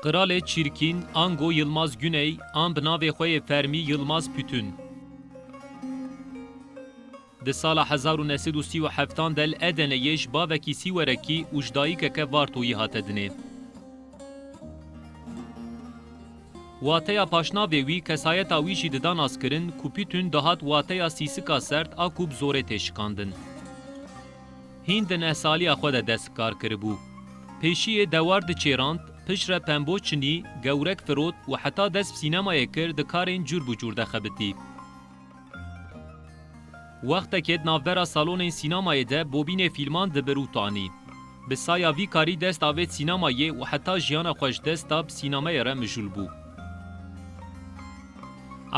Qiralê Çîrkîn, Ango Yılmaz Güney, an bi navê xwe yê fermî Yılmaz Pütün. Di sala 1937 de li Edeneyê ji bavekî sîwerekî û ji dayîkeke Vartoyî hate dinê. Wateya paşnavê wî kesayeta wî jî didan askirin ku Pütün dihat wateya sîsika sert a ku bi zorê tê şikandin. Hîn di nehsaliya xwe de destkar kiribû. Pêşiyê dewar diçêrand, pişre pemboçinî, gewrek firot û heta dest bi sînemayê kir di karên cur bû cur de xebitî. Wextekê navbera salonên sînemayê de bobînê fîlman dibir û tanî. Bi saya vî karî dest avêt sînemayê û heta jiyana xwe ji desta bi sînemayê re mijûl bû.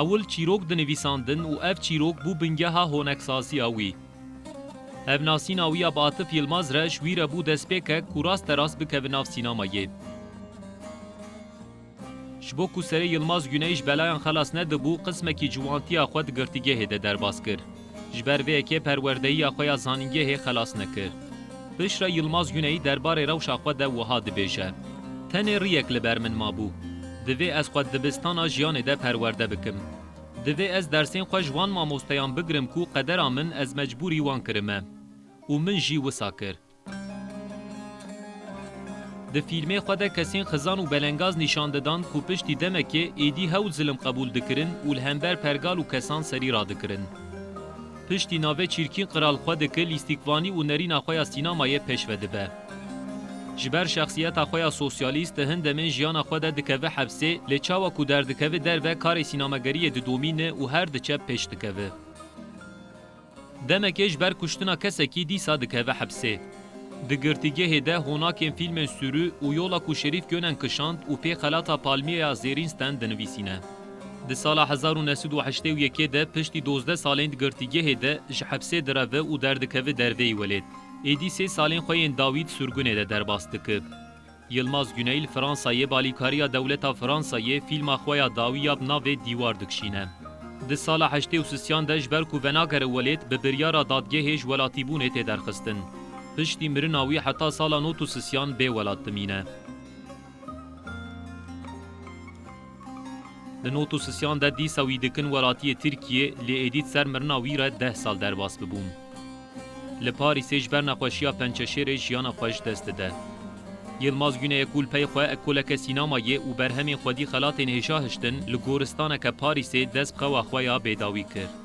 Ewil çîrok dinivîsandin û ev çîrok bû bingeha honeksasiya wî. Hevnasîna wî ya bi Atif Yılmaz re ji wî re bû destpêkek ku rasterast bikeve nav sînemayê. Ji bo ku serê Yılmaz Güney ji belayan xelas nedibû, qismekî ciwantiya xwe di girtîgehê de derbas kir. Ji ber vê yekê perwerdeyiya xwe ya zanîngehê xelas nekir. Piştre Yılmaz Güney derbarê rewşa xwe de wiha dibêje. Tenê riyek li ber min mabû. Divê ez xwe dibistana jiyanê de perwerde bikim. Divê ez dersên xwe ji wan mamosteyan bigirim ku qedera min ez mecbûrî wan kirime. û min jî wisa kir. Di fîlmê xwe de kesên xizan û belengaz nîşan didan ku piştî demekê êdî hewl zilim qebûl dikirin û li hember pergal û kesan serî radikirin. Piştî navê Çîrkîn qiral xwe dike lîstikvanî û nerîna xwe ya sînemayê pêşve dibe. Ji ber şexsiyeta xwe ya sosyalîst di hin demên jiyana xwe de dikeve hebsê, lê çawa ku derdikeve derve karê sînemageriyê didomîne û her diçe pêş dikeve. Demekê ji ber kuştina kesekî dîsa dikeve hebsê. Di girtîgehê de honakên fîlmên sürû û yola ku Şerîf Gönen kişand û pê xelata palmiyeya Zêrînsten dinivîsîne. Di sala 1981 de piştî 12 salên di girtîgehê de ji hebsê direve û derdikeve derveyî welêt. Êdî 3 salên xwe yên Dawît sürgûnê de derbas dikir. Yılmaz Güney li Fransayê balîkariya dewleta Fransayê fîlma xwe ya dawî ya bi navê Dîwar dikişîne. Di sala 83 de ji ber ku venagere welêt bi biryara dadgehê ji welatîbûnê tê derxistin. Piştî mirina wî heta sala 93 bê welat dimîne. Di 93 de dîsa wî dikin welatiyê Tirkiyê lê êdî ser mirina wî re 10 sal derbas bibûn. Li Parîsê ji ber nexweşiya pençeşêrê jiyana xwe ji dest dide. Yılmaz Güneyê kulpeyê xwe ekoleke sînemayê û berhemên xwedî xelatên hêşa hiştin li goristaneke Parîsê dest bi xewa xwe ya bêdawî kir.